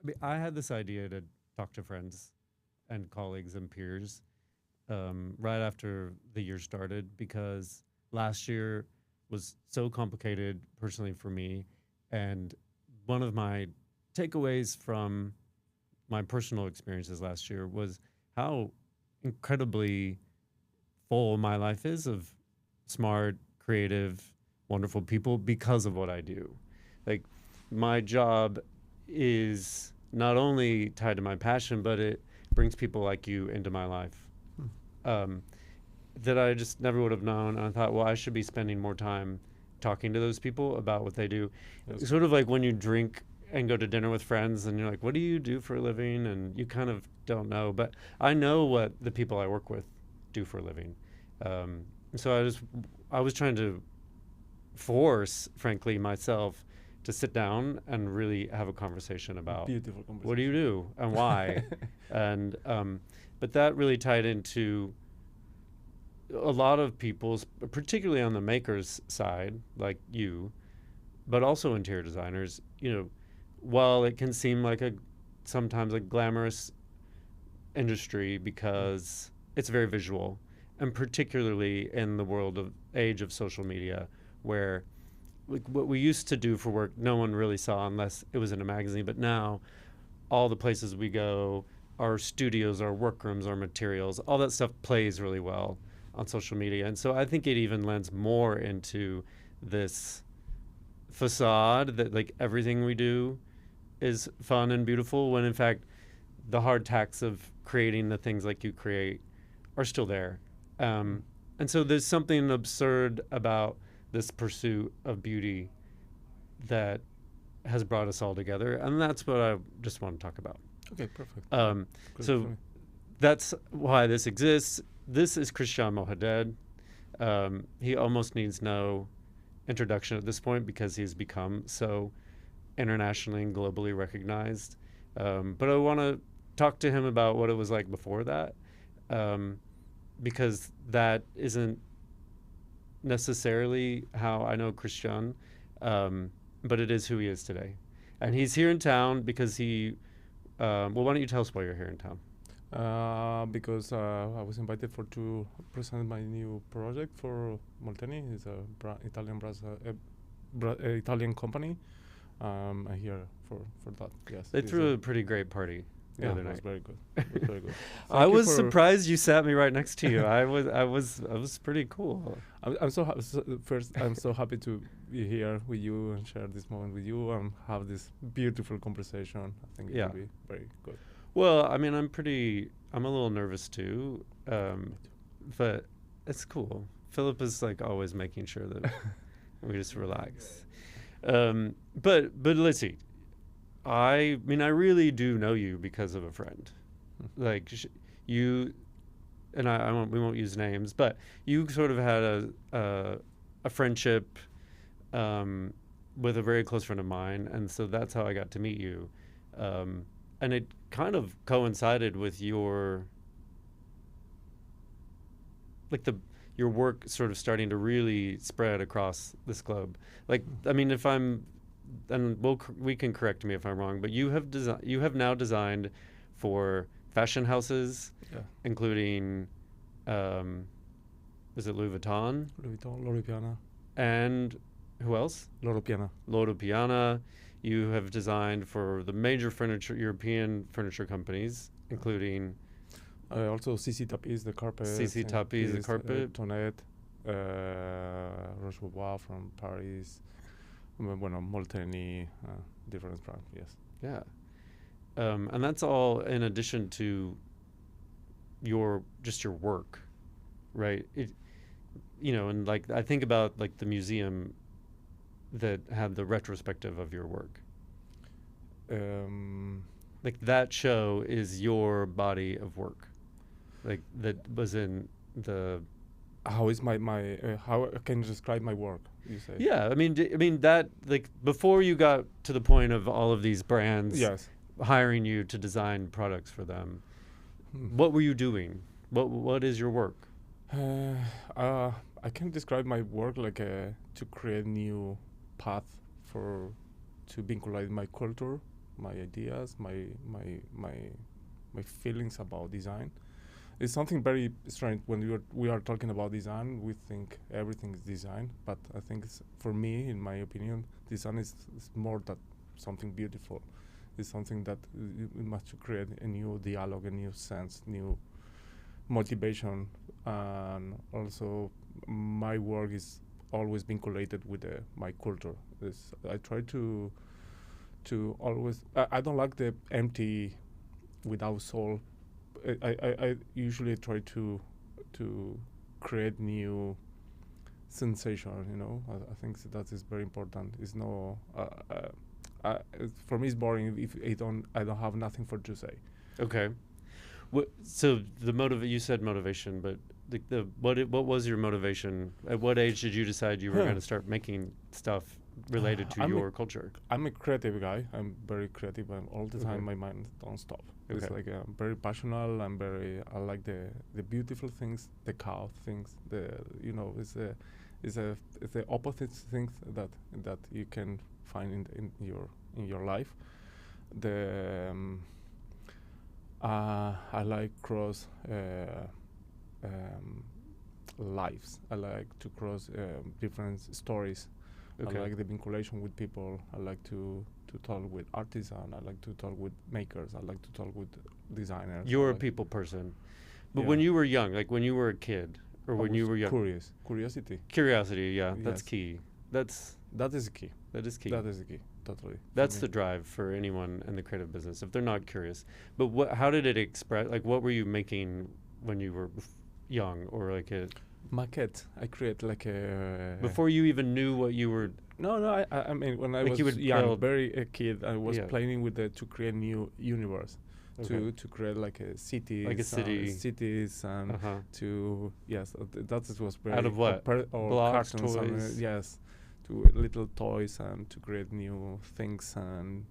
I mean, I had this idea to talk to friends and colleagues and peers right after the year started because last year was so complicated personally for me. And one of my takeaways from my personal experiences last year was how incredibly full my life is of smart, creative, wonderful people because of what I do. Like, my job is not only tied to my passion, but it brings people like you into my life um, that I just never would have known. And I thought, well, I should be spending more time talking to those people about what they do. Yes. Sort of like when you drink and go to dinner with friends and you're like, what do you do for a living? And you kind of don't know. But I know what the people I work with do for a living. So I was trying to force, frankly, myself to sit down and really have a conversation about Beautiful what do you conversation. do and why. And but that really tied into a lot of people's, particularly on the makers side, like you, but also interior designers. You know, while it can seem like a sometimes a glamorous industry because it's very visual, and particularly in the world of age of social media, where like what we used to do for work, no one really saw unless it was in a magazine. But now, all the places we go, our studios, our workrooms, our materials, all that stuff plays really well on social media. And so I think it even lends more into this facade that like everything we do is fun and beautiful when in fact the hard tacks of creating the things like you create are still there. Um, and so there's something absurd about this pursuit of beauty that has brought us all together, and that's what I just want to talk about. Okay, perfect. Good for So me. that's why this exists. This is Cristián Mohaded. He almost needs no introduction at this point because he's become so internationally and globally recognized. But I want to talk to him about what it was like before that, um, because that isn't necessarily how I know Cristián, but it is who he is today. And he's here in town because he. Well, why don't you tell us why you're here in town? Because I was invited for to present my new project for Molteni. It's a Italian company. I'm here for that. Yes, They this threw a pretty great party the yeah, other it was night. very good. It was very good. I Thank you was for. surprised you sat me right next to you. I was pretty cool. I'm first. I'm so happy to be here with you and share this moment with you and have this beautiful conversation. I think it Yeah. will be very good. Well, I mean, I'm a little nervous too, Me but it's cool. Philip is like always making sure that we just relax. But let's see. I mean, I really do know you because of a friend. too. Like you and I won't, we won't use names, but you sort of had a friendship with a very close friend of mine, and so that's how I got to meet you. And it kind of coincided with your like the your work sort of starting to really spread across this globe. Like, I mean, if I'm, and we can correct me if I'm wrong, but you have now designed for fashion houses, Yeah. including, um, is it Louis Vuitton Louis Vuitton, Loro Piana, and who else? Loro Piana. Loro Piana. You have designed for the major European furniture companies, including Also CC Tapis, the carpet. CC Tapis, the carpet. Tonnet, Roche-Bobois from Paris. Bueno, Molteni, different brand. Yes. Yeah. And that's all in addition to your work, right? And like I think about like the museum that had the retrospective of your work. Um, Like that show is your body of work. Like that was in the how is my how can you describe my work? You say. yeah. I mean that like before you got to the point of all of these brands Yes. hiring you to design products for them. Hmm. What were you doing? What is your work? Uh, I can describe my work like to create new path for to vinculate my culture, my ideas, my feelings about design. It's something very strange when we are talking about design. We think everything is design, but I think for me, in my opinion, design is more than something beautiful. It's something that you must create a new dialogue, a new sense, new motivation, and also my work is always been correlated with my culture. I try to always. I don't like the empty, without soul. I usually try to create new sensation. I think that is very important. It's no. For me, it's boring if I don't have nothing for to say. Okay. So you said motivation, but what was your motivation? At what age did you decide you were going to start making stuff related to your culture? I'm a creative guy. I'm very creative, and all the time my mind don't stop. It's like I'm very passionate. I like the beautiful things, the chaos things. It's the opposite things that you can find in your life. I like cross lives. I like to cross different stories. I like the vinculation with people. I like to talk with artisans. I like to talk with makers. I like to talk with designers. You're a people person. But when you were young, like when you were a kid, or when you were young. Curiosity, yeah, that's key. That is key. That is the key, totally. That's the drive for anyone in the creative business, if they're not curious. But how did it express, like what were you making when you were young, or like a... maquette. I create like a... Before you even knew what you were... No, I mean, when I was young, a kid, I was playing with to create new universe. To create like a city, cities, and that was very out of what blocks, toys, to little toys, and to create new things, and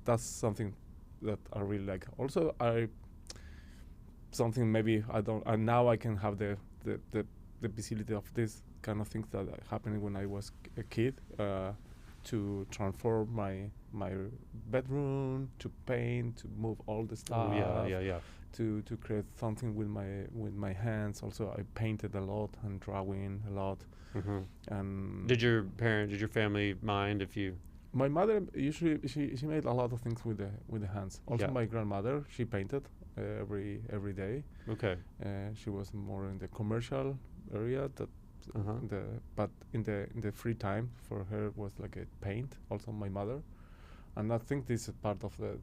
that's something that I really like. Also, something maybe I don't, and now I can have the visibility of this kind of things that happened when I was a kid. To transform my bedroom, to paint, to move all the stuff. To create something with my hands. Also, I painted a lot and drawing a lot. And did your family mind if you? My mother usually she made a lot of things with the hands. Also, my grandmother, she painted every day. Okay. She was more in the commercial area but in the free time for her was like a paint. Also my mother, and I think this is part of the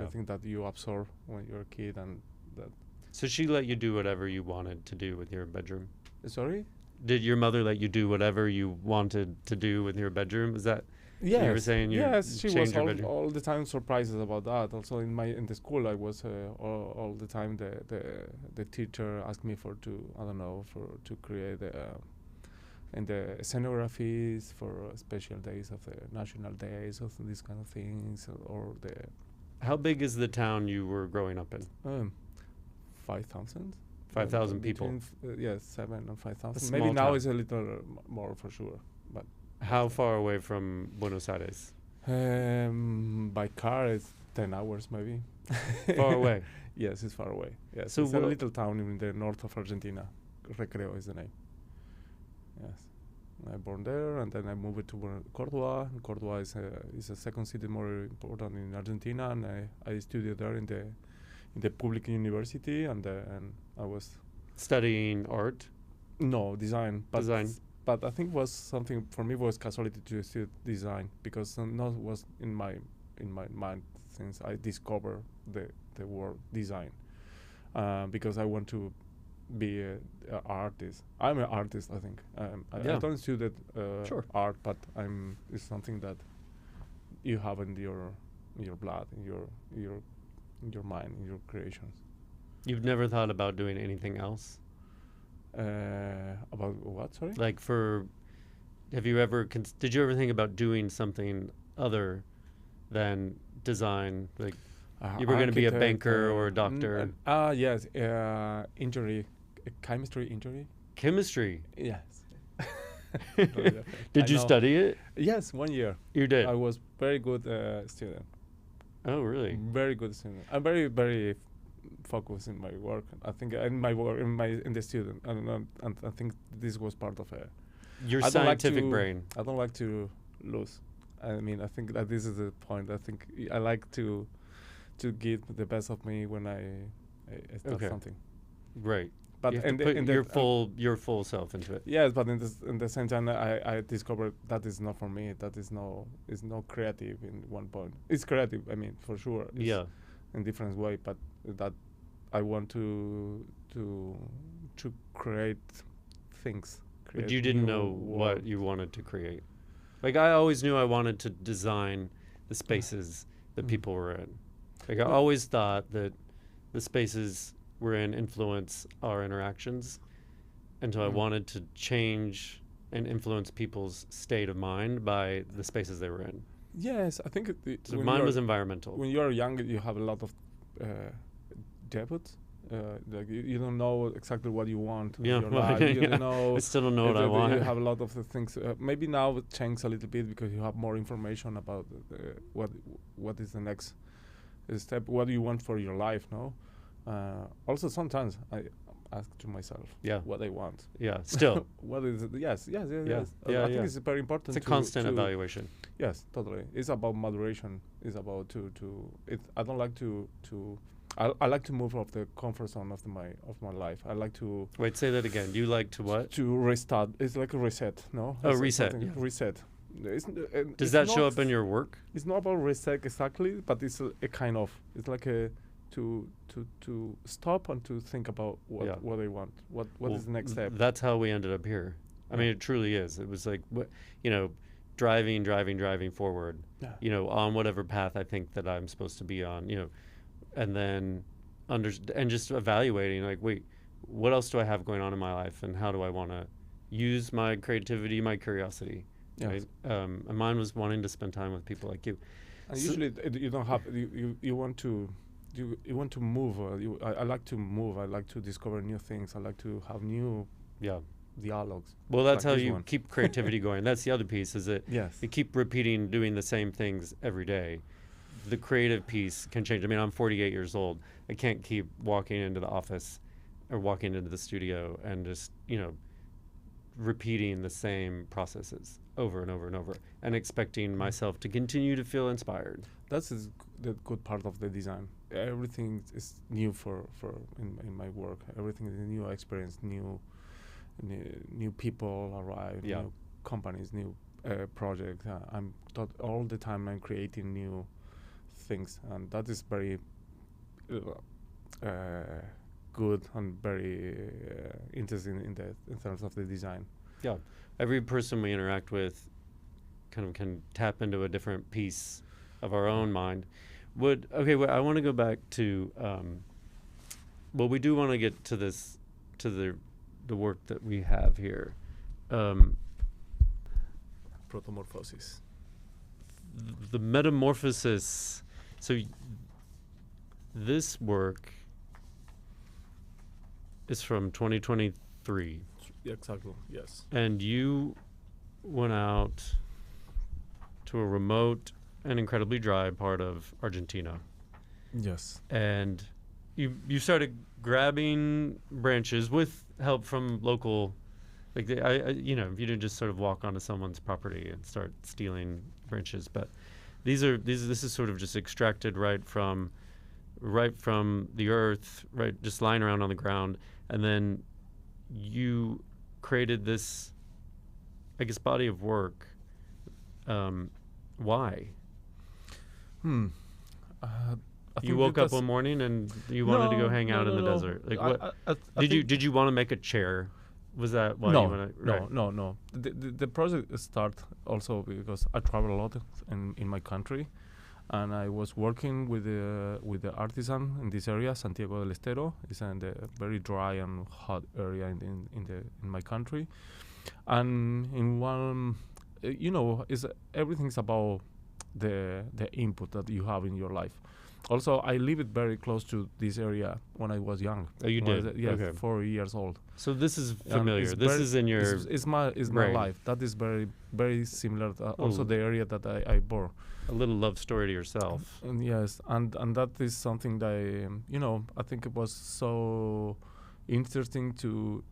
thing that you absorb when you're a kid, and that. So she let you do whatever you wanted to do with your bedroom? Sorry? Did your mother let you do whatever you wanted to do with your bedroom? Is that? Yes. You were saying she was all the time surprises about that. Also in the school, I was all the time the teacher asked me to create and the scenographies for special days of the national days of these kind of things, or the. How big is the town you were growing up in? 5,000. 5,000 people. 7 and 5,000. Maybe now it's a little more for sure. But how far away from Buenos Aires? By car, it's 10 hours maybe. Far away. Yes, it's far away. Yes, so it's a little town in the north of Argentina. Recreo is the name. Yes, I born there, and then I moved to Córdoba. Córdoba is a second city more important in Argentina, and I studied there in the public university, and I was studying art. No, design. But I think was something for me was casualty to study design, because not was in my mind since I discovered the word design, because I want to be an artist. I'm an artist, I think. I don't study art, but it's something that you have in your blood, in your mind, in your creations. You've never thought about doing anything else? About what? Sorry. Like have you ever? Did you ever think about doing something other than design? Like you were going to be a banker or a doctor? Yes. Chemistry injury. Chemistry. Yes. Totally different. Did I you know. study it? Yes, 1 year. You did. I was very good student. Oh, really? Very good student. I'm very focused in my work. I think in my work in the student. And I think this was part of it. Your I don't like scientific to- brain. I don't like to lose. I mean, I think that this is the point. I think I like to give the best of me when I start Okay. something. Right. But You have in to the, put in the your full self into it. yes, but in the same time, I discovered that is not for me. That is not creative in one point. It's creative, I mean, for sure. It's Yeah. in different way, but that I want to create things. But create you didn't new know what world. you wanted to create. Like I always knew I wanted to design the spaces that Mm. people were in. Like I Well- always thought that the spaces we're in influence our interactions. And so I Mm. wanted to change and influence people's state of mind by the spaces they were in. Yes, I think So mine was environmental. when you are young, you have a lot of debuts. Like you don't know exactly what you want. in Yeah, your well, life. You yeah. don't know. I still don't know what I You want. have a lot of the things. Maybe now it changed a little bit because you have more information about what is the next step. What do you want for your life? No. Also, sometimes I ask to myself Yeah. what I want. Yeah, still. What is it? Yes. Yeah, I yeah. think it's very important. It's a constant evaluation. Yes, totally. It's about moderation. It's about to. I don't like to. I like to move off the comfort zone of my life. I like to Wait, say that again. You like to what? restart. It's like a reset. No. Oh, It's reset, something- yeah. Reset. Does that show up in your work? It's not about reset exactly, but it's a kind of. It's like a to stop and to think about Yeah. what I want. What Well, is the next step? That's how we ended up here. I mean, Yeah. it truly is. It was like, driving forward, Yeah. On whatever path I think that I'm supposed to be on, and then and just evaluating, like, wait, what else do I have going on in my life, and how do I want to use my creativity, my curiosity, Yes. right? And mine was wanting to spend time with people like you. And So- usually you don't have you want to you want to move. I like to move. I like to discover new things. I like to have new Yeah. dialogues. Well, that's Like how this you one. keep creativity going. That's the other piece, is that Yes. you keep repeating, doing the same things every day. The creative piece can change. I mean, I'm 48 years old. I can't keep walking into the office or walking into the studio and just, repeating the same processes over and over and over and expecting myself to continue to feel inspired. That's the good part of the design. Everything is new for in my work. Everything is a new experience, new people arrive, Yeah. new companies, new projects. I'm all the time I'm creating new things, and that is very good and very interesting in terms of the design. Yeah. Every person we interact with kind of can tap into a different piece of our own mind. I want to go back to, we do want to get to this, to the work that we have here. Protomorphosis. The metamorphosis. So this work is from 2023, Exactly. Yes. and you went out to a remote and incredibly dry part of Argentina, Yes. and you started grabbing branches with help from local, like you didn't just sort of walk onto someone's property and start stealing branches, but this is sort of just extracted right from the earth, right, just lying around on the ground, and then you created this, I guess, body of work. Why? I You think woke up that's- one morning and you wanted to go No, hang out in the no. desert. Like, I- what I did you want to make a chair? Was that why you No, want to? no. The project started also because I travel a lot in my country, and I was working with the artisan in this area, Santiago del Estero. It's in the very dry and hot area in my country, and in one, everything's about the input that you have in your life. Also, I lived very close to this area when I was young. Oh, you When I did? was, yes, Okay. 4 years old. So this is And familiar. it's This very- is in your it's my brain. life. That is very very similar. Also, Oh. the area that I bore. a little love story to yourself. And yes, and that is something that I think it was so interesting to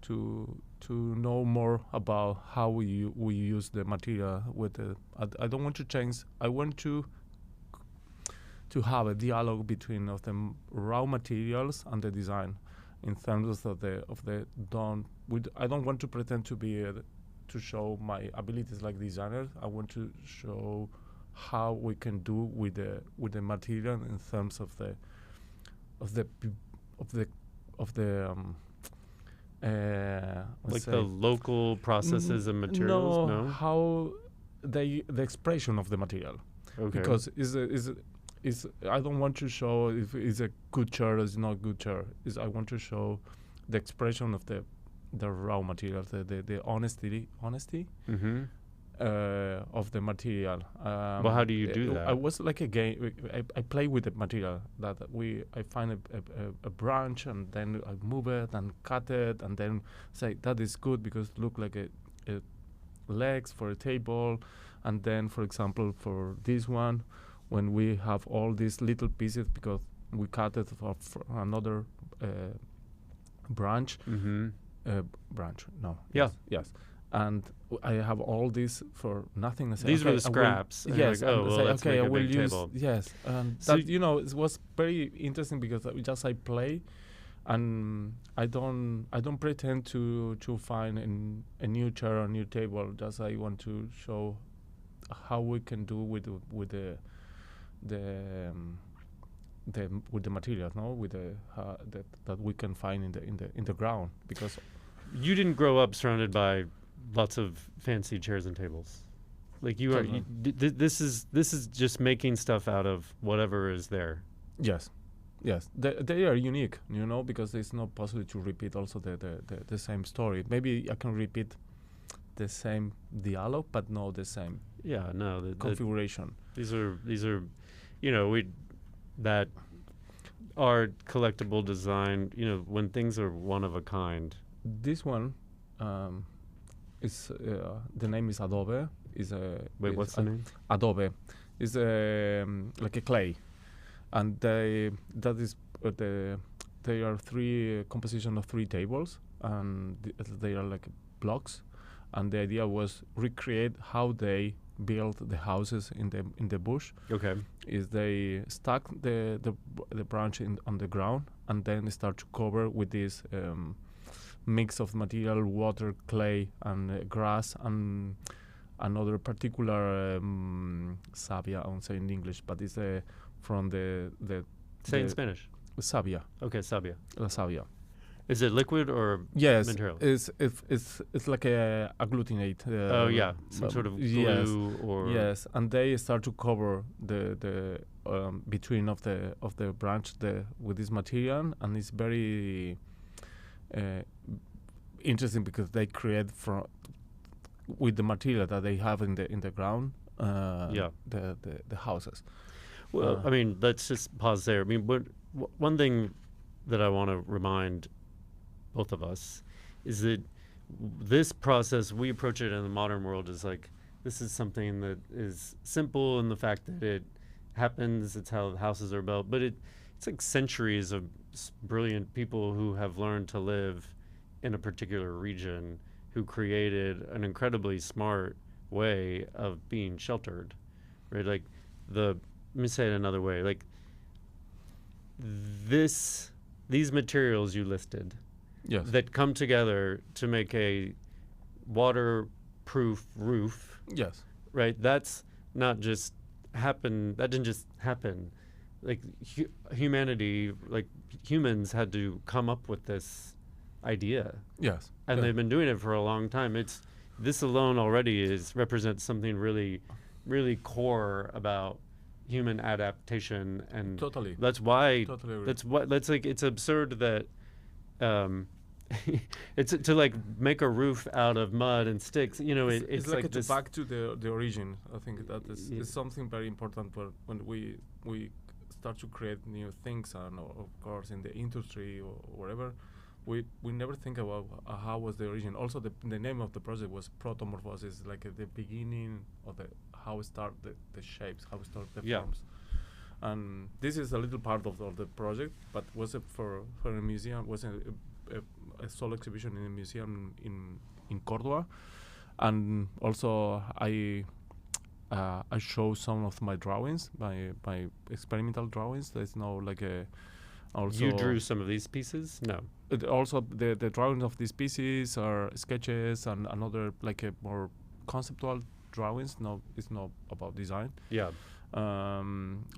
know more about how we use the material with the. I don't want to change. I want to have a dialogue between of the raw materials and the design, in terms of the don't. I don't want to pretend to be to show my abilities like designer. I want to show how we can do with the material in terms of the Like the local processes and materials. No. how the expression of the material. Okay. Because is I don't want to show if it's a good chair or it's not good chair. I want to show the expression of the raw material, the honesty Mm-hmm. of the material. Well, how do you do that? I was like a game. I play with the material that I find a branch, and then I move it and cut it, and then say that is good because it look like a legs for a table. And then, for example, for this one, when we have all these little pieces because we cut it for another branch. Mm-hmm. Branch, no. Yeah. Yes. And I have all these for nothing. I say, These were okay, the scraps. and Yes. you're like, oh, and well, say, let's okay, make I a will big use. table. Yes. And So that, it was very interesting because I play, and I don't pretend to find a new chair or a new table. Just I want to show how we can do with the with the materials, no, with that we can find in the ground, because you didn't grow up surrounded by lots of fancy chairs and tables. Like you are. This is just making stuff out of whatever is there. yes, they are unique, because it's not possible to repeat also the same story. Maybe I can repeat the same dialogue, but not the same Yeah. No. configuration. These are that art, collectible design. When things are one of a kind. This one is the name is Adobe. Wait, what's the name? Adobe is like a clay, and they are three composition of three tables, and they are like blocks, and the idea was recreate how they built the houses in the bush. Okay. Is they stack the branch on the ground, and then start to cover with this mix of material, water, clay, and grass, and another particular savia. I won't say in English, but it's from the Say in Spanish. savia, Okay, sabia. la savia. Is it liquid or Yes, material? it's like a agglutinate. Oh yeah, some sort of glue yes, or yes, and they start to cover the between of the branch with this material, and it's very interesting because they create with the material that they have in the ground. The houses. Well, I mean, let's just pause there. I mean, one thing that I want to remind both of us is that this process, we approach it in the modern world as like, this is something that is simple in the fact that it happens, it's how houses are built, but it's like centuries of brilliant people who have learned to live in a particular region, who created an incredibly smart way of being sheltered, right? Like let me say it another way, like these materials you listed, Yes. that come together to make a waterproof roof, Yes. right? That's not just happen. That didn't just happen. Like humanity, like humans had to come up with this idea, Yes. and Yeah. they've been doing it for a long time. This alone already represents something really, really core about human adaptation, and Totally. that's why Totally agree. that's like it's absurd that it's to like make a roof out of mud and sticks. You know, it's like to this. back to the origin. I think that Yeah. is something very important when we start to create new things, and of course in the industry or wherever, we never think about how was the origin. Also, the name of the project was protomorphosis, like the beginning of the how start the shapes, how start the Yeah. forms. And this is a little part of the project, but was it for a museum? Was a solo exhibition in a museum in Córdoba, and also I show some of my drawings, my experimental drawings. There's no like a also You drew some of these pieces? No. also the drawings of these pieces are sketches and another like a more conceptual drawings. No, it's not about design. Yeah.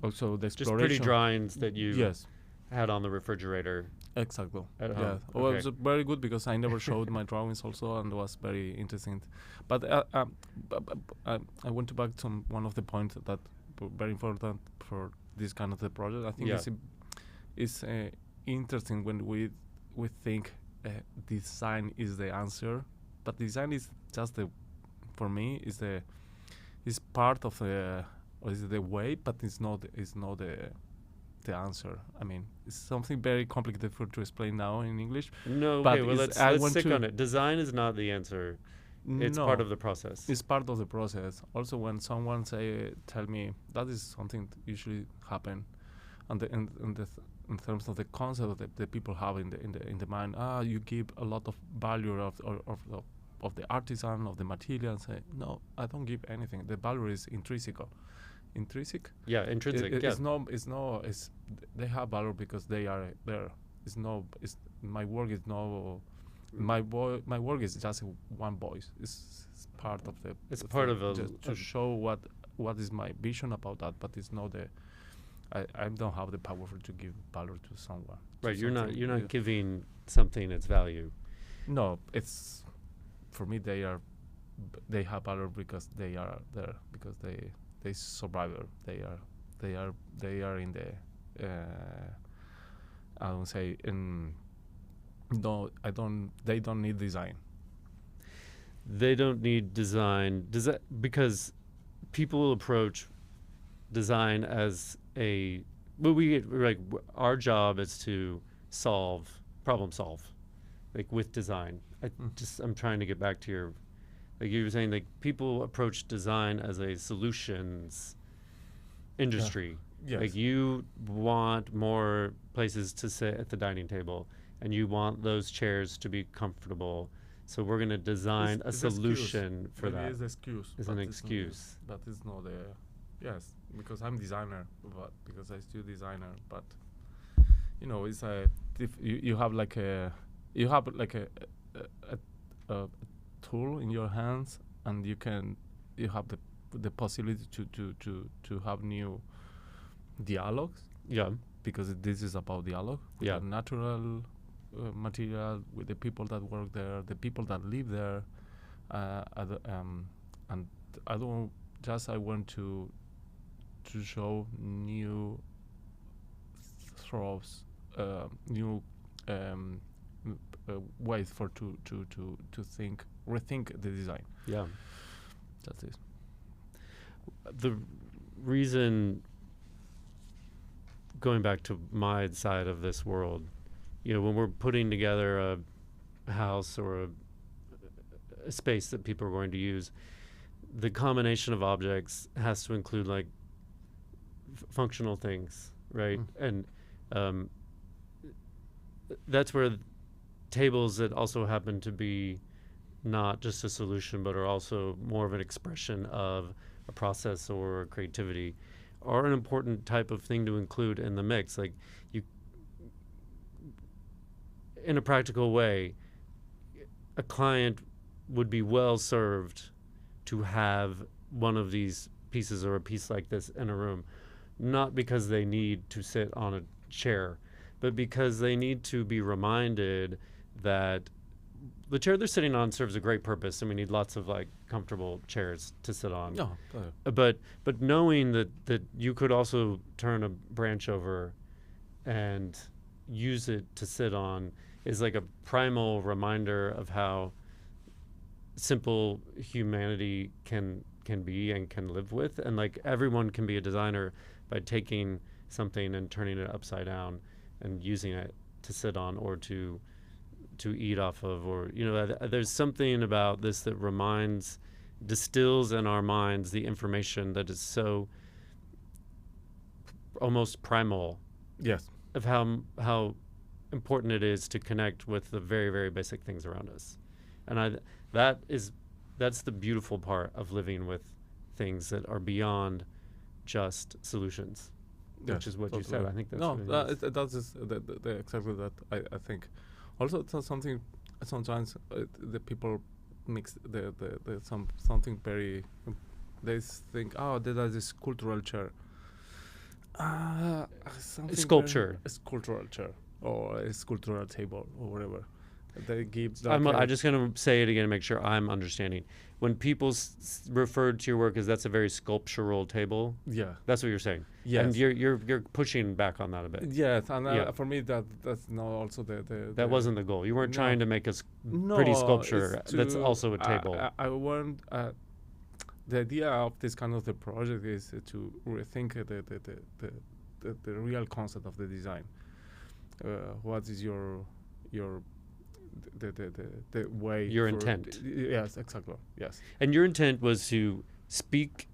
Also the Just exploration. pretty drawings that you Yes, had on the refrigerator exactly. at Yeah. home. Well, it Okay. was very good because I never showed my drawings also, and it was very interesting. But I went back to one of the points that very important for this kind of the project. I think Yeah. it's interesting when we think design is the answer, but design is just for me is part of the or is the way, but it's not the answer. I mean, it's something very complicated to explain now in English. No, But okay, well is- let's want stick to- on it. Design is not the answer. It's No, part of the process. it's part of the process. Also, when someone tell me that is something that usually happen, and in terms of the concept that the people have in the mind, you give a lot of value of the artisan of the material. And say no, I don't give anything. The value is intrinsic. Yeah, intrinsic. Yeah. It's they have value because they are there. It's my work is no. My work is just one voice. It's part of the. It's the part thing, of a- just to a- show what is my vision about that, but it's not the. I don't have the power to give value to someone. to Right, something. you're not Yeah. giving something its value. No, it's for me they they have value because they are there because they survivor. They are in the. I don't say in. No, I don't. They don't need design. They don't need design. Does that because people approach design as a well, our job is to problem solve, like with design. I'm trying to get back to your, like you were saying, like people approach design as a solutions industry. Yes. Like you want more places to sit at the dining table, and you want those chairs to be comfortable. So we're going to design a It's excuse. solution for Maybe that. It's excuse. It's but an it's not excuse. But it's not a. Yes, because I'm designer, but because I still designer, but it's a. You have like a tool in your hands, and you have the possibility to have new dialogues, Yeah. because this is about dialogue with Yeah. the natural material, with the people that work there, the people that live there, and I don't just I want to show new throws, new ways for to rethink the design. Yeah. That's it. The reason, going back to my side of this world, when we're putting together a house or a space that people are going to use, the combination of objects has to include like functional things, right? And that's where tables that also happen to be not just a solution but are also more of an expression of a process or creativity are an important type of thing to include in the mix. Like you, in a practical way, a client would be well served to have one of these pieces or a piece like this in a room, not because they need to sit on a chair, but because they need to be reminded that the chair they're sitting on serves a great purpose, and we need lots of like comfortable chairs to sit on. No, But knowing that you could also turn a branch over and use it to sit on is like a primal reminder of how simple humanity can be and can live with, and like everyone can be a designer by taking something and turning it upside down and using it to sit on or to eat off of, or there's something about this that distills in our minds the information that is so almost primal Yes. of how important it is to connect with the very, very basic things around us. And that's the beautiful part of living with things that are beyond just solutions, which is what you said. I think that's that's exactly that. I think. Also, it's something. Sometimes the people mix something very. They think, oh, that is this cultural chair. Sculpture. A sculptural chair or a sculptural table or whatever. They give. I'm just going to say it again to make sure I'm understanding. When people referred to your work as that's a very sculptural table, that's what you're saying. Yes. And you're pushing back on that a bit. Yes, and for me that's not also that wasn't the goal. You weren't trying to make a pretty sculpture that's also a table. I want the idea of this kind of the project is to rethink the real concept of the design. What is your the way your intent? Yes, exactly. Yes. And your intent was to speak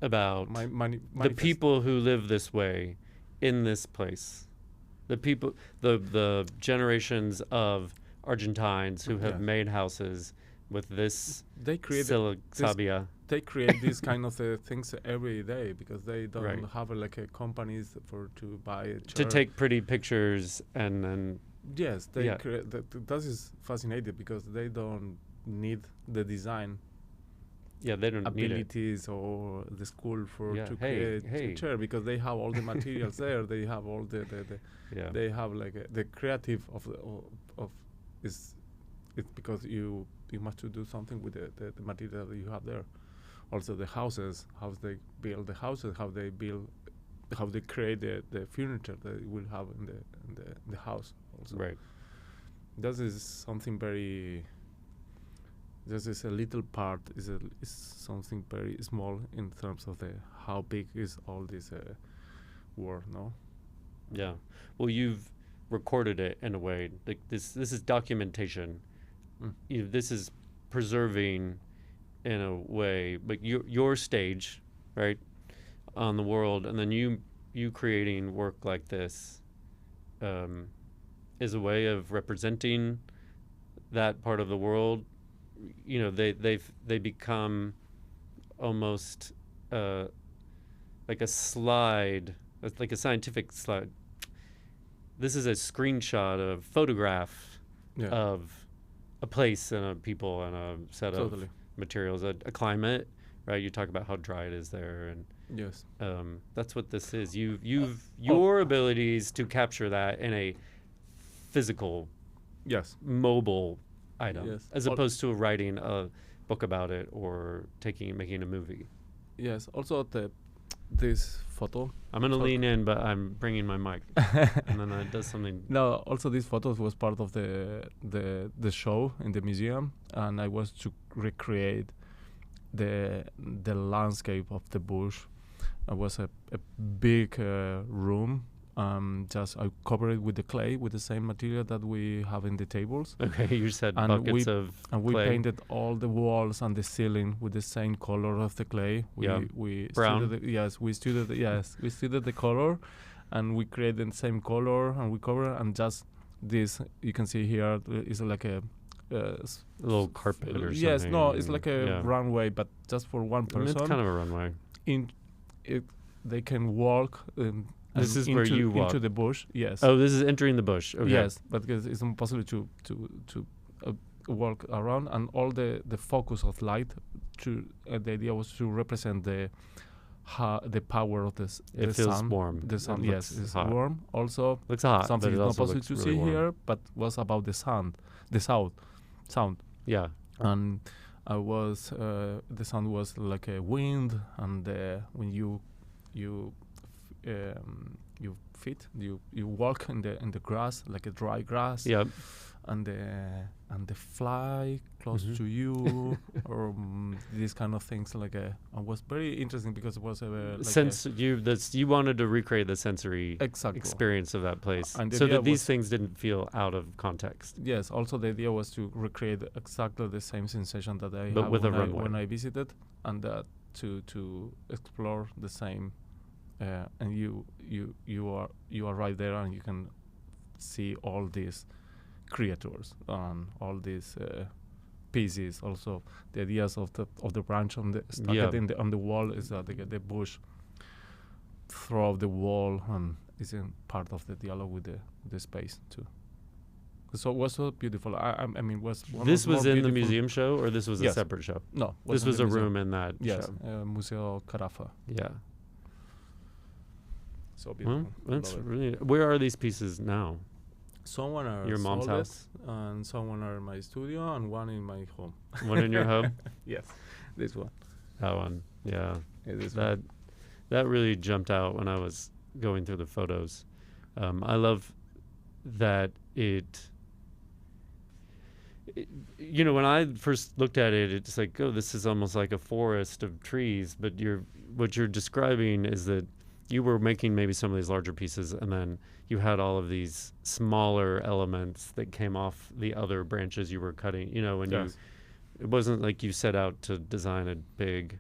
about the people who live this way in this place, the people, the generations of Argentines who have made houses with this sabia. They create these kind of things every day because they don't have companies to buy a chair. To take pretty pictures and then. Yes, they create. That is fascinating because they don't need the design. Yeah, they don't abilities or the school to create a chair because they have all the materials there. They have all they have the creative of is it's because you must to do something with the material that you have there. Also the houses, how they build the houses, how they create the furniture that you will have in the house. Also. Right. This is something very. This is a little part. Is something very small in terms of how big is all this world, no? Yeah. Well, you've recorded it in a way. Like this is documentation. This is preserving, in a way, but your stage, right, on the world, and then you creating work like this. Is a way of representing that part of the world. They become almost like a slide, like a scientific slide. This is a screenshot of photograph of a place and a people and a set of materials, a climate, right? You talk about how dry it is there, and yes, that's what this is. Your abilities to capture that in a physical, mobile item, as opposed to writing a book about it or making a movie. Yes. Also, this photo. I'm gonna lean in, but I'm bringing my mic, and then it does something. No. Also, this photo was part of the show in the museum, and I was to recreate the landscape of the bush. It was a big room. Just I covered it with the clay, with the same material that we have in the tables. Okay, you said buckets of clay. And we painted all the walls and the ceiling with the same color of the clay. We brown. We studied the color, and we created the same color, and we cover and just this. You can see here is like a little carpet or something. Yes, no, it's like a runway, but just for one person. It's kind of a runway. They can walk. This is where you walk into the bush. Yes. Oh, this is entering the bush. Okay. Yes, but because it's impossible to walk around, and all the focus of light. The idea was to represent the power of the sun. It feels warm. The sun, yes, it's hot. warm. Also, looks hot. Something but it not also possible to really see warm. here, but was about the sound. Yeah. And the sound was like a wind, and when you feet. You walk in the grass, like a dry grass. Yep. And the fly close Mhm. to you, or these kind of things. It was very interesting because it was You wanted to recreate the sensory exactly experience of that place, And the so idea that these was- things didn't feel out of context. Yes. Also, the idea was to recreate exactly the same sensation that I But had with a when runway. when I visited, and to explore the same. And you are right there, and you can see all these creatures and all these pieces. Also, the ideas of the branch on the stuck Yeah. it on the wall is that the bush throughout the wall, and is in part of the dialogue with the space too. So it was so beautiful. I mean, was one This of the was more in the beautiful- museum show, or this was a Yes. separate show? No, This in was the a museum. room in that Yes, show. Museo Carafa. Yeah. So Well, beautiful. that's Love it. really. Where are these pieces now? Someone are Your mom's sold it, house? and someone are in my studio, and one in my home. One in your home? Yes, this one. That one. Yeah. This That really jumped out when I was going through the photos. I love that when I first looked at it, it's like, oh, this is almost like a forest of trees. But what you're describing is that you were making maybe some of these larger pieces, and then you had all of these smaller elements that came off the other branches you were cutting. Yes. It wasn't like you set out to design a big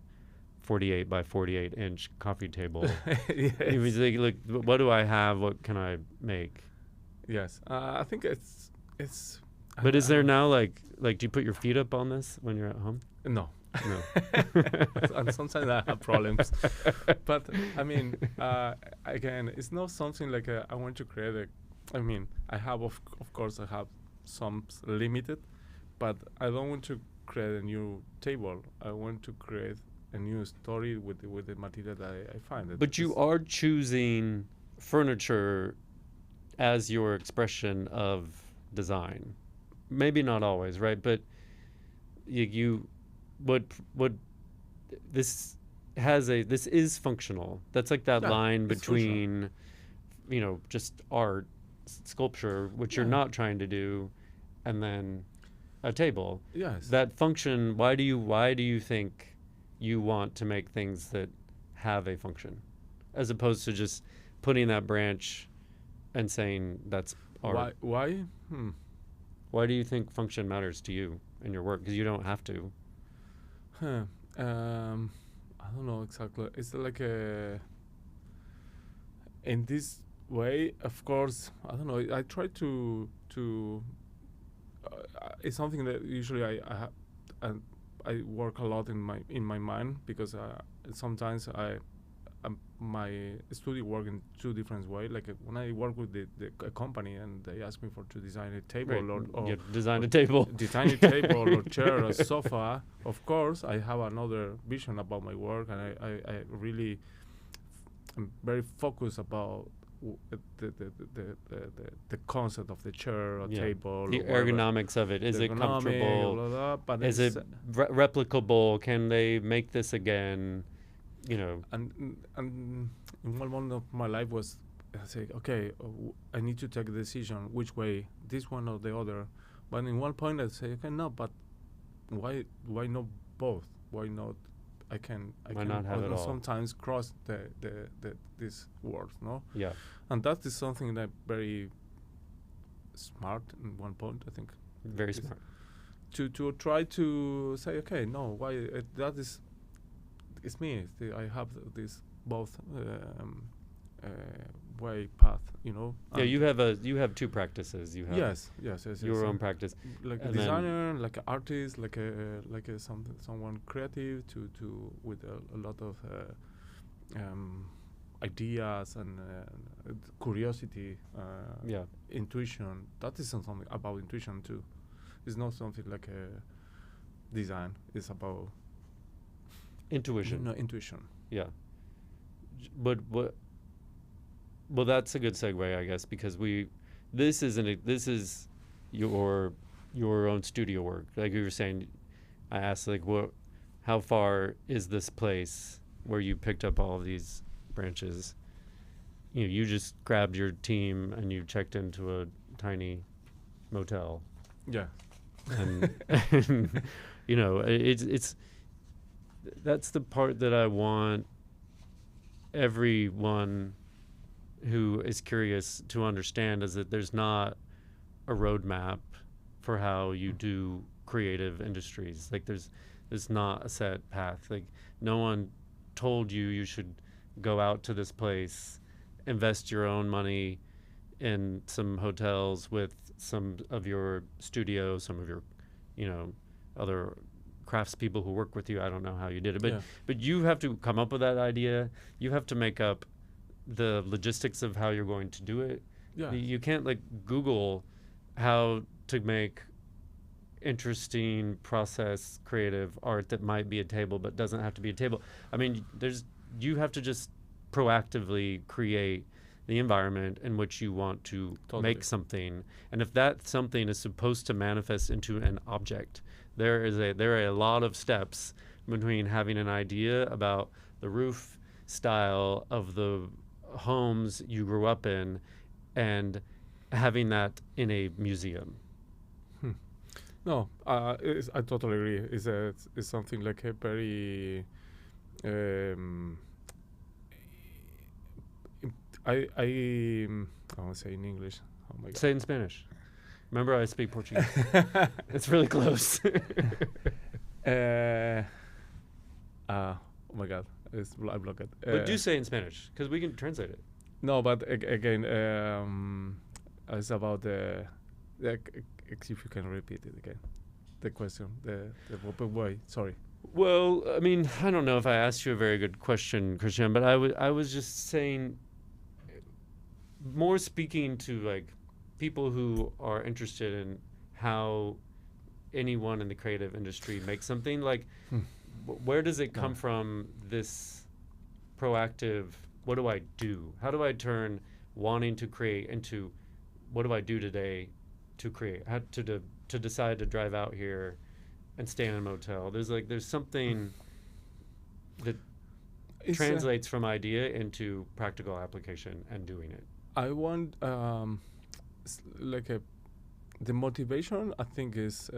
48 by 48 inch coffee table. Yes. It was like, look, what do I have? What can I make? Yes. I think it's. But is there now like do you put your feet up on this when you're at home? No. No. And sometimes I have problems, but I mean, again, it's not something like I want to create I mean, I have of course I have some limited, but I don't want to create a new table. I want to create a new story with the material that I find. But you are choosing furniture as your expression of design. Maybe not always, right? But what this is functional. That's like that Yeah, line it's between just art, sculpture, which you're Yeah. not trying to do, and then a table. Yes. That function, why do you think you want to make things that have a function, as opposed to just putting that branch and saying that's art? Why? Why do you think function matters to you in your work? Because you don't have to. Huh. I don't know exactly. It's like in this way, of course. I don't know. I try to. It's something that usually and I work a lot in my mind, because sometimes my studio work in two different ways. Like when I work with a company and they ask me to design a table or you design a table. design a table or chair or sofa, of course I have another vision about my work, and I really am very focused about the concept of the chair or table, The or whatever. ergonomics of it. Is The it ergonomic, comfortable? blah, blah, blah, but Is it replicable? Can they make this again? And in one moment of my life was, I say, okay, I need to take a decision which way, this one or the other. But in one point I say, okay, no, but why not both? Why not? I can not have it all? sometimes cross the these words, no? Yeah. And that is something that very smart in one point, I think. Very It's- smart. To try to say, okay, no, why that is. It's me. I have this both way path, Yeah, and you have two practices. You have yes, your own practice. like a and then- designer, like an artist, like a someone creative to with a lot of ideas and curiosity, Yeah. intuition. That is something about intuition too. It's not something like a design. It's about Intuition. intuition. Yeah. But well, that's a good segue, I guess, because this is your own studio work. Like you were saying, I asked like, how far is this place where you picked up all of these branches? you just grabbed your team and you checked into a tiny motel, Yeah. and, and it's that's the part that I want everyone who is curious to understand, is that there's not a roadmap for how you do creative industries. Like there's not a set path. Like no one told you should go out to this place, invest your own money in some hotels with some of your studios, some of your, other craftspeople who work with you. I don't know how you did it, Yeah. but you have to come up with that idea. You have to make up the logistics of how you're going to do it. Yeah. You can't like Google how to make interesting process creative art that might be a table but doesn't have to be a table. I mean, you have to just proactively create the environment in which you want to Totally. make something, and if that something is supposed to manifest into an object, there are a lot of steps between having an idea about the roof style of the homes you grew up in and having that in a museum. No, I totally agree. It's something like a very. I want to say in English. Oh my god. Say it in Spanish. Remember, I speak Portuguese. It's really close. Oh my god, I blocked it. But do say it in Spanish, because we can translate it. No, but again, it's about if you can repeat it again, the question, the open way. Sorry. Well, I mean, I don't know if I asked you a very good question, Christian, but I was just saying, more speaking to like people who are interested in how anyone in the creative industry makes something. Like, where does it come from? This proactive. What do I do? How do I turn wanting to create into what do I do today to create? How to decide to drive out here and stay in a motel. There's something that translates from idea into practical application and doing it. I want the motivation. I think is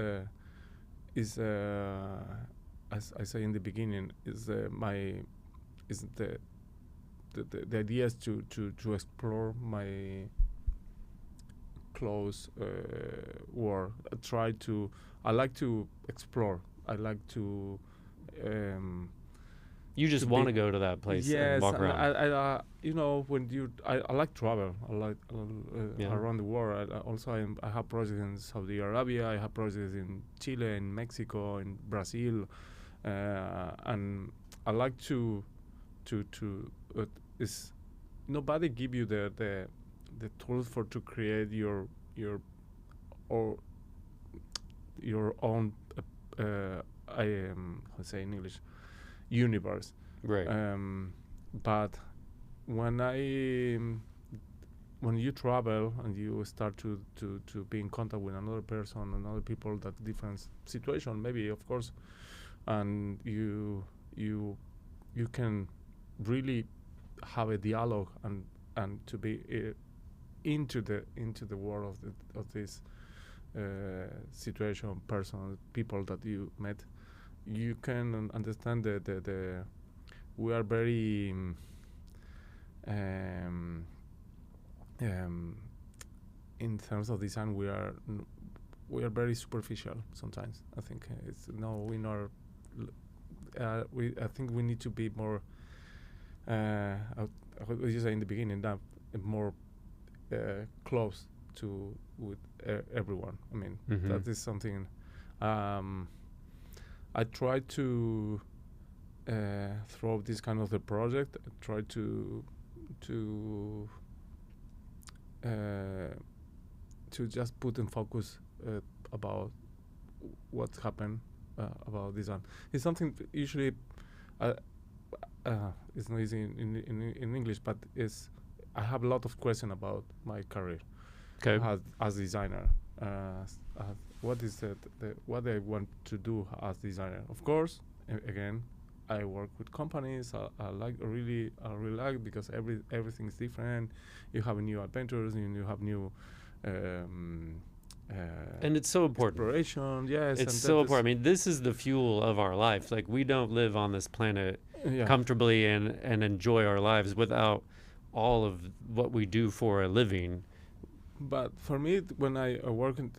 as I say in the beginning, is the idea is to explore my close world. I like to explore. I like to. You just want to go to that place and walk around. I when I like travel. I like around the world. I have projects in Saudi Arabia. I have projects in Chile, in Mexico, in Brazil, and I like to is nobody give you the tools to create your own how say in English, universe. Right. But when you travel and you start to be in contact with another person and other people, that different situation maybe, of course, and you can really have a dialogue and to be into the world of this situation, person, people that you met. You can understand the we are very in terms of design we are very superficial sometimes. I think I think we need to be more what you say in the beginning, that more close to with everyone. I mean, that is something I try to throughout this kind of the project. I try to just put in focus about what's happened about design. It's something usually it's not easy in English, but I have a lot of questions about my career as designer. What is what I want to do as designer? Of course, again, I work with companies. I really like because everything is different. You have new adventures and you have new And it's so important. exploration. Yes, It's and so that important. I mean, this is the fuel of our life. Like, we don't live on this planet yeah. comfortably and enjoy our lives without all of what we do for a living. But for me, when I work in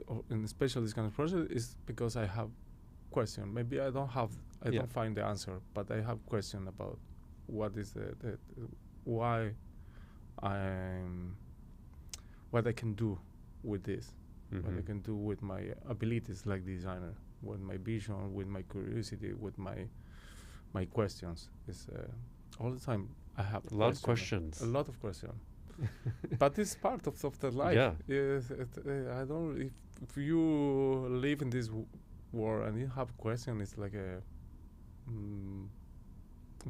especially this kind of project, is because I have question. Maybe I Yeah. don't find the answer, but I have question about what is the why I'm what I can do with this, what I Mhm. can do with my abilities like designer, with my vision, with my curiosity, with my questions. Is all the time I have A lot of questions. a lot of questions. But it's part of the life. Yeah. Yes, I don't. If you live in this world and you have question, it's like a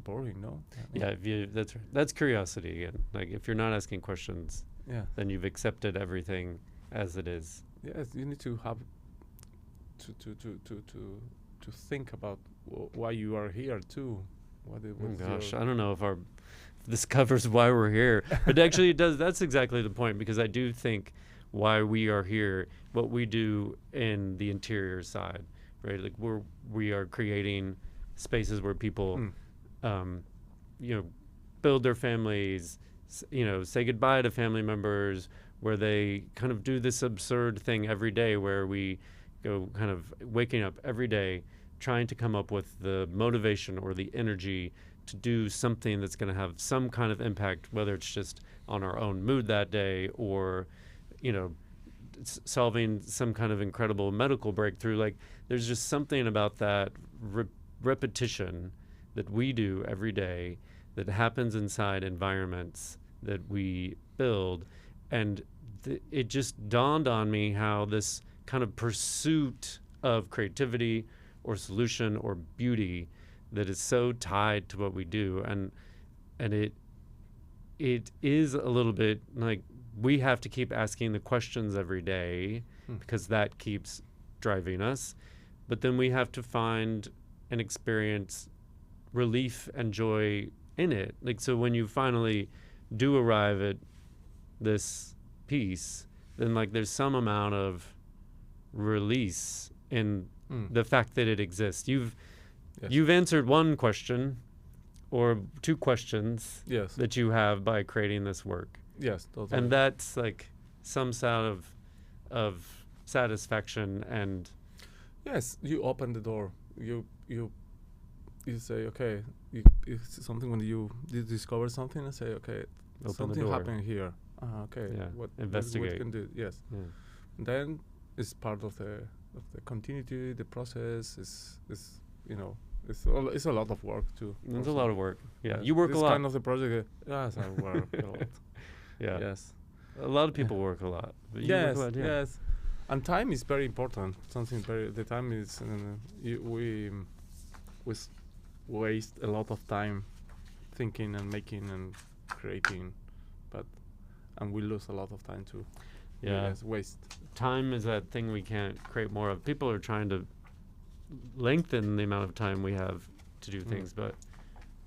boring, no? Yeah, that's right. That's curiosity again. Like, if you're not asking questions, Yeah. then you've accepted everything as it is. Yes, you need to have to think about why you are here too. Oh gosh, I don't know if this covers why we're here, but actually it does. That's exactly the point, because I do think why we are here, what we do in the interior side, right? Like, we are creating spaces where people, build their families, say goodbye to family members, where they kind of do this absurd thing every day, where we go kind of waking up every day trying to come up with the motivation or the energy to do something that's going to have some kind of impact, whether it's just on our own mood that day, or solving some kind of incredible medical breakthrough. Like, there's just something about that repetition that we do every day that happens inside environments that we build. And it just dawned on me how this kind of pursuit of creativity or solution or beauty that is so tied to what we do, and it is a little bit like we have to keep asking the questions every day, because that keeps driving us. But then we have to find and experience relief and joy in it. Like, so when you finally do arrive at this piece, then like there's some amount of release in the fact that it exists. You've answered one question or two questions that you have by creating this work. Yes, totally. And that's like some sort of satisfaction. And yes, you open the door. You say, okay, it's something when you discover something and say, okay, open something the door. happened here. Okay, Yeah. what Investigate. what can do? Yes. Yeah. Then it's part of the continuity. The process is it's a lot of work too. It's a also. lot of work. Yeah, you work a this lot. kind of the project. Yes, I work a lot. Yeah. Yes. A lot of people work a lot. But you Yes. work a lot, yeah. Yes. And time is very important. The time is we waste a lot of time thinking and making and creating, and we lose a lot of time too. Yeah. Yes, waste. Time is that thing we can't create more of. People are trying to lengthen the amount of time we have to do things, but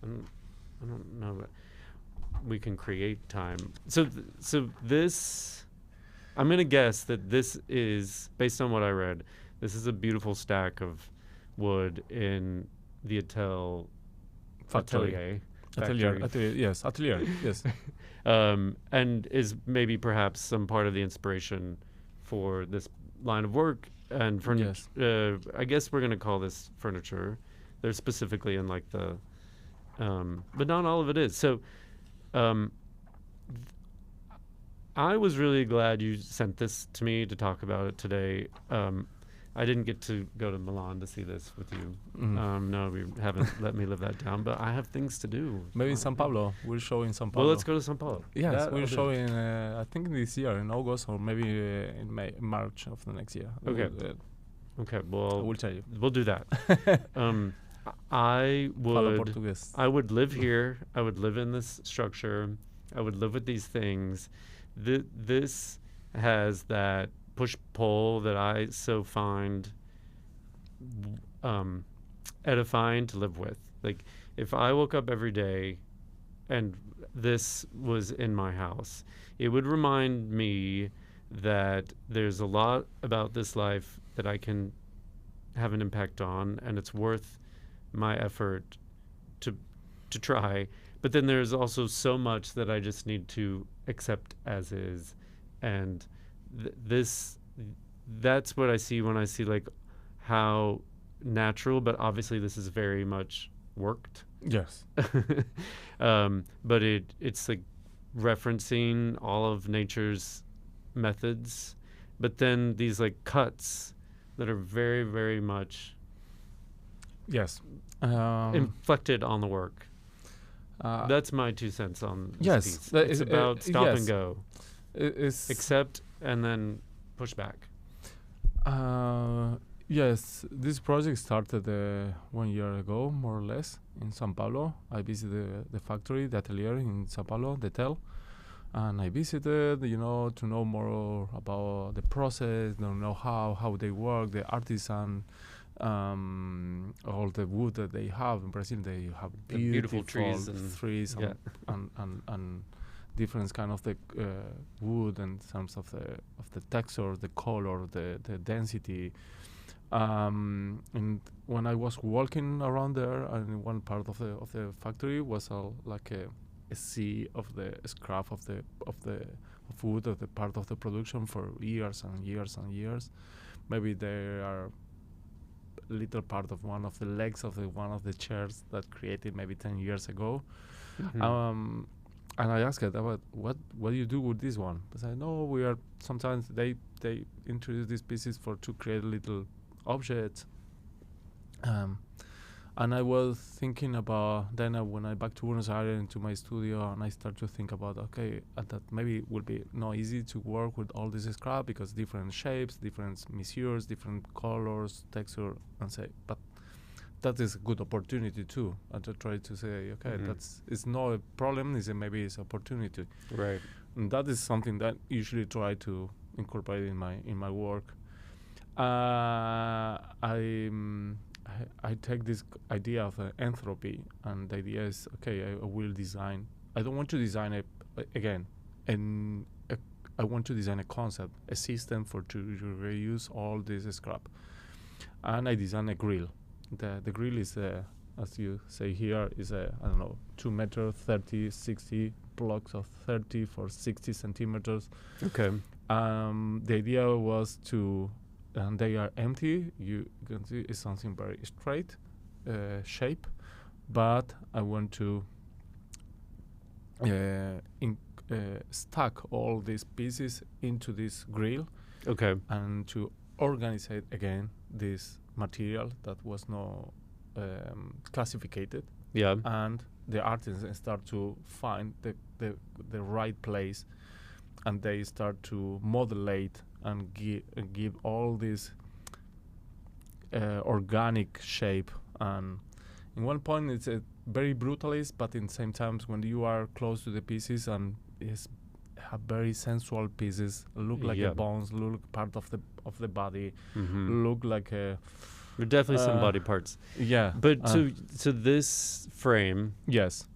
I don't know that we can create time. So this, I'm going to guess that this is, based on what I read, this is a beautiful stack of wood in the atelier. Yes, atelier. Yes. And is maybe perhaps some part of the inspiration for this line of work and furniture. I guess we're going to call this furniture. They're specifically in like the, but not all of it is. So I was really glad you sent this to me to talk about it today. I didn't get to go to Milan to see this with you. No, we haven't let me live that down, but I have things to do. Maybe in São Paulo. We'll show in São Paulo. Well, let's go to São Paulo. Yes, we'll show in, I think this year, in August, or maybe in March of the next year. Okay. Okay, well, we'll tell you. We'll do that. I would live here. I would live in this structure. I would live with these things. This has that push-pull that I so find edifying to live with. Like, if I woke up every day and this was in my house, it would remind me that there's a lot about this life that I can have an impact on, and it's worth my effort to try. But then there's also so much that I just need to accept as is, and that's what I see when I see like how natural, but obviously this is very much worked. Yes. But it's like referencing all of nature's methods, but then these like cuts that are very, very much Yes. inflected on the work. That's my 2 cents on this yes, piece. that It's is- about stop yes. and go, It's accept, and then push back. Yes, this project started 1 year ago, more or less, in São Paulo. I visited the factory, the atelier in São Paulo, the TEL, and I visited, to know more about the process, to know how they work, the artisan, all the wood that they have. In Brazil, they have The beautiful trees and- yeah. and different kind of the wood and terms of the texture, the color, the density. And when I was walking around there, and one part of the factory was like a sea of the scrap of wood, of the part of the production for years and years and years. Maybe there are little part of one of the legs of one of the chairs that created maybe 10 years ago. Mhm. And I asked it about what do you do with this one? Because I know we are sometimes they introduce these pieces to create little objects. And I was thinking about then when I back to Buenos Aires into my studio, and I start to think about that maybe it would be not easy to work with all this scrap because different shapes, different measures, different colors, texture, and say, but that is a good opportunity too. And to try to say, it's not a problem, maybe it's opportunity. Right. And that is something that usually try to incorporate in my work. I take this idea of entropy, and the idea is I will design. I don't want to design I want to design a concept, a system to reuse all this scrap, and I design a grill. The grill is as you say here is 2 meter 30 60 blocks of 30 for 60 centimeters. Okay. The idea was and they are empty. You can see it's something very straight shape, but I want to stack all these pieces into this grill. Okay. And to organize it again this material that was not classified. Yeah. And the artisans start to find the right place, and they start to modulate and give all this organic shape. And in one point it's a very brutalist, but in the same time when you are close to the pieces and have very sensual pieces, look like a bones, look part of the body, look like a There are definitely some body parts. Yeah. But so this frame, yes,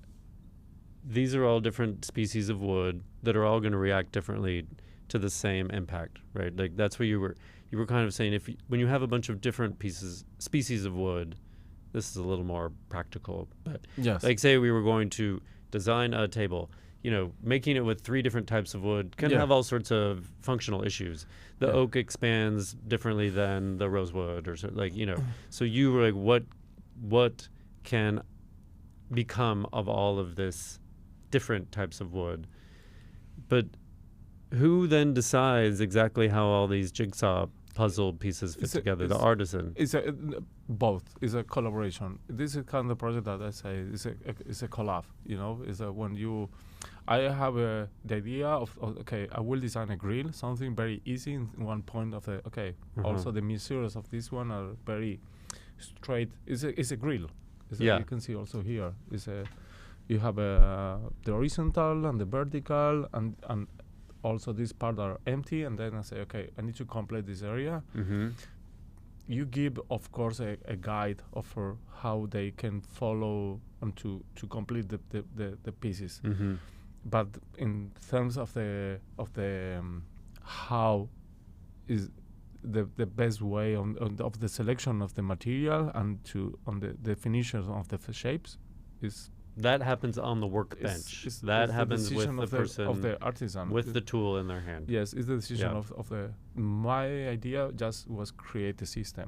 these are all different species of wood that are all going to react differently to the same impact, right? Like that's what you were kind of saying. When you have a bunch of different species of wood, this is a little more practical. But yes, like say we were going to design a table, making it with 3 different types of wood can have all sorts of functional issues. The oak expands differently than the rosewood, or so, So you were like, what can become of all of this different types of wood? But who then decides exactly how all these jigsaw puzzle pieces fit together? The artisan. It's both. It's a collaboration. This is kind of the project that I say it's a collab. Is when I have the idea of I will design a grill, something very easy in one point of the Also the measures of this one are very straight. It's a grill. You can see also here you have the horizontal and the vertical and also this part are empty, and then I say I need to complete this area. you give, of course, a guide for how they can follow and to complete the pieces. Mm-hmm. But in terms of the how is the best way of the selection of the material and on the definition of the shapes is That happens on the workbench. is That the happens with decision the of person the artisan with the tool in their hand. Yes, it's the decision Yeah. of the. My idea just was create a system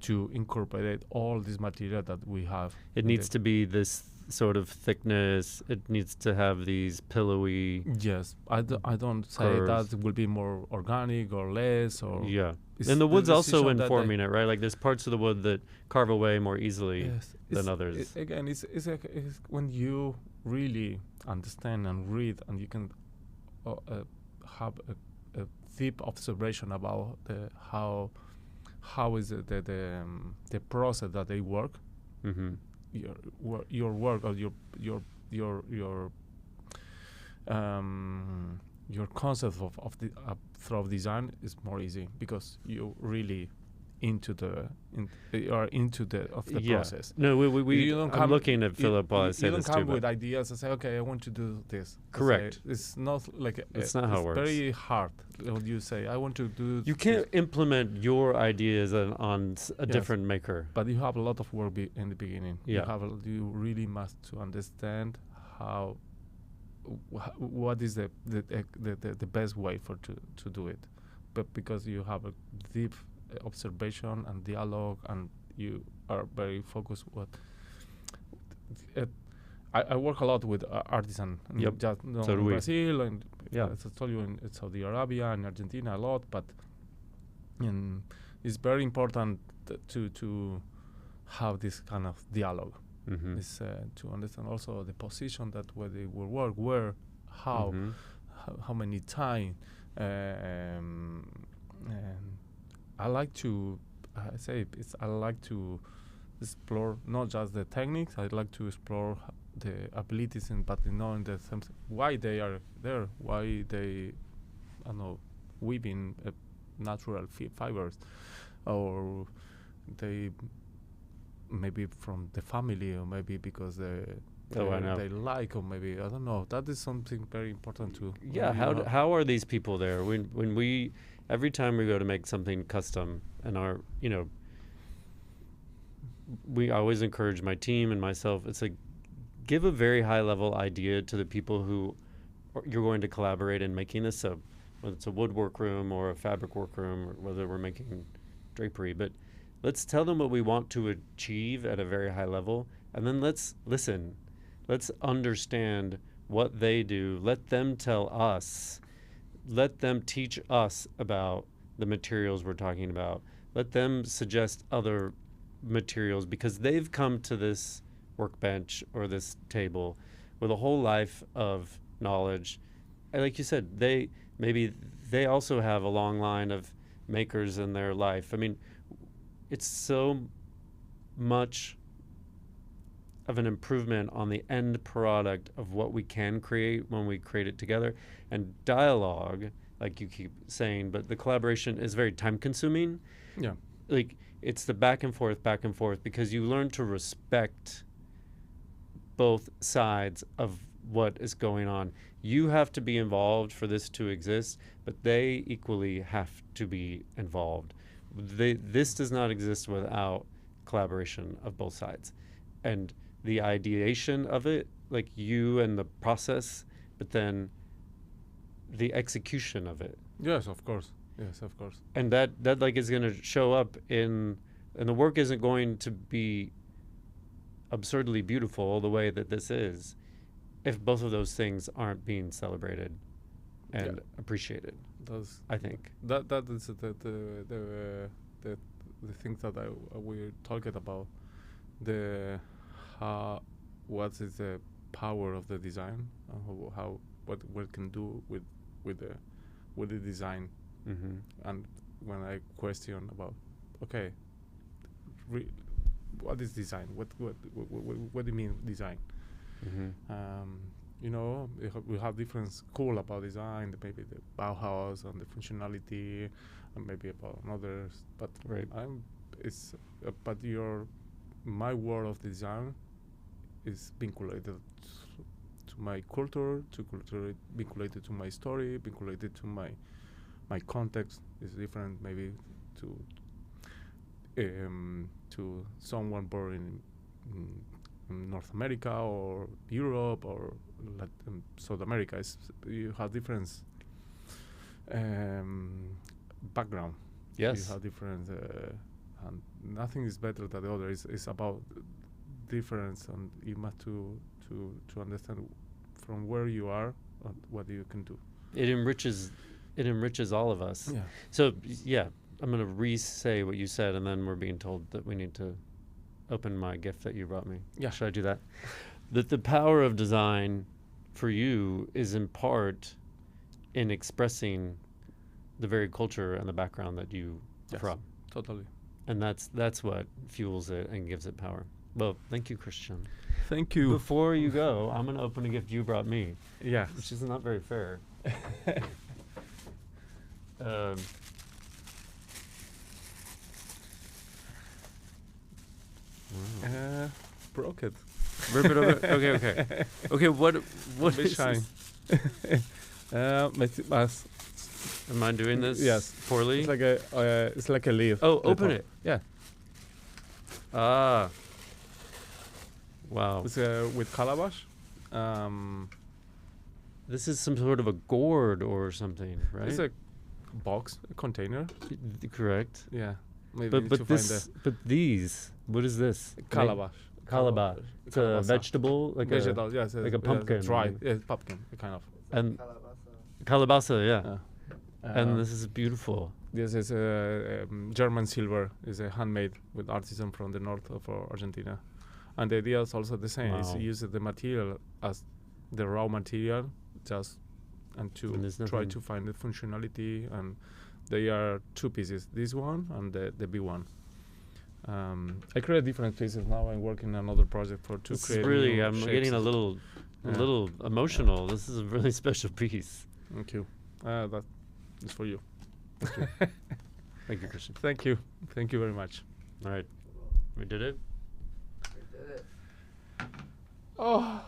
to incorporate all this material that we have. It needs to be this sort of thickness. It needs to have these pillowy. Yes, I don't say curves. that will be more organic or less or. Yeah. It's And the wood's also decision that informing it, right? Like there's parts of the wood that carve away more easily Yes, than others. Again, it's when you really understand and read, and you can have a deep observation about how is it the process that they work, Mm-hmm. your work or your concept of the through design is more easy because you really are into the process. No, You don't I'm come- looking at Philip while I say you don't this come too. with But ideas and say, okay, I want to do this. Correct. It's not like It's not how it works. very hard when you say, I want to do. you can't implement your ideas on a Yes. different maker. But you have a lot of work in the beginning. Yeah. You really must to understand how what is the best way to do it, but because you have a deep observation and dialogue and you are very focused. I work a lot with artisan. Yep. Just So do in we. Brazil and Yeah. as I told you in Saudi Arabia and Argentina a lot, but it's very important to have this kind of dialogue. Mm-hmm. Is to understand also the position that where they will work, where, how, Mhm. how many time. And I like to I like to explore not just the techniques. I like to explore the abilities, but in the sense why they are there, why they, I don't know, weaving natural fibers, or they maybe from the family, or maybe because I know. they like, or maybe I don't know. That is something very important too. Yeah, how are these people there? When we every time we go to make something custom, and we always encourage my team and myself. It's like give a very high level idea to the people who you're going to collaborate in making this. So whether it's a woodwork room or a fabric work room, or whether we're making drapery, but let's tell them what we want to achieve at a very high level, and then let's listen. Let's understand what they do. Let them tell us. Let them teach us about the materials we're talking about. Let them suggest other materials, because they've come to this workbench or this table with a whole life of knowledge. And like you said, they also have a long line of makers in their life. I mean, it's so much of an improvement on the end product of what we can create when we create it together. And dialogue, like you keep saying, but the collaboration is very time consuming. Yeah. Like it's the back and forth, because you learn to respect both sides of what is going on. You have to be involved for this to exist, but they equally have to be involved. This does not exist without collaboration of both sides. And the ideation of it, like you and the process, but then the execution of it. Yes, of course. Yes, of course. And that like is going to show up and the work isn't going to be absurdly beautiful the way that this is if both of those things aren't being celebrated and appreciated. I think that is the things that we're talking about. What is the power of the design? What we can do with the design. Mm-hmm. And when I question about, okay, what is design? What do you mean design? Mm-hmm. we have different school about design, maybe the Bauhaus and the functionality, and maybe about others. But Right. but my world of design is vinculated to my culture, vinculated to my story, vinculated to my context. Is different maybe to someone born in North America or Europe or South America. You have different background. Yes. You have different, and nothing is better than the other. It's about difference, and you must to understand from where you are and what you can do. It enriches all of us. Yeah. So yeah, I'm going to re-say what you said, and then we're being told that we need to open my gift that you brought me. Yeah. Should I do that? That the power of design for you is in part in expressing the very culture and the background that you are Yes, from. totally. And that's what fuels it and gives it power. Well, thank you, Christian. Thank you. Before you go, I'm going to open a gift you brought me, Yeah. which is not very fair. Broke it. Rip it over. Okay. Okay, what Bit is shy. this? Am I doing this Yes. poorly? It's like a leaf. Oh, open Leaf. it. Yeah. Ah. Wow. It's with calabash. This is some sort of a gourd or something, right? It's a box, a container. Correct. Yeah. Maybe But need but to find this but these, what is this? calabash. Calabash. It's a Calabaza. vegetable, like Vegetable, yes, like a yes, pumpkin, dry, like- yeah, pumpkin, kind of. and calabasa, yeah. Yeah. And this is beautiful. This is German silver. Is a handmade with artisan from the north of Argentina, and the idea is also the same. Is Wow. to use the material as the raw material, and to And there's try nothing- to find the functionality. And they are two pieces. This one and the big one. I create different pieces now. I'm working on another project to This is create. really, new I'm shapes. getting a little emotional. This is a really special piece. Thank you. That is for you. Thank you, Christian. Thank you. Thank you very much. All right, we did it. We did it. Oh.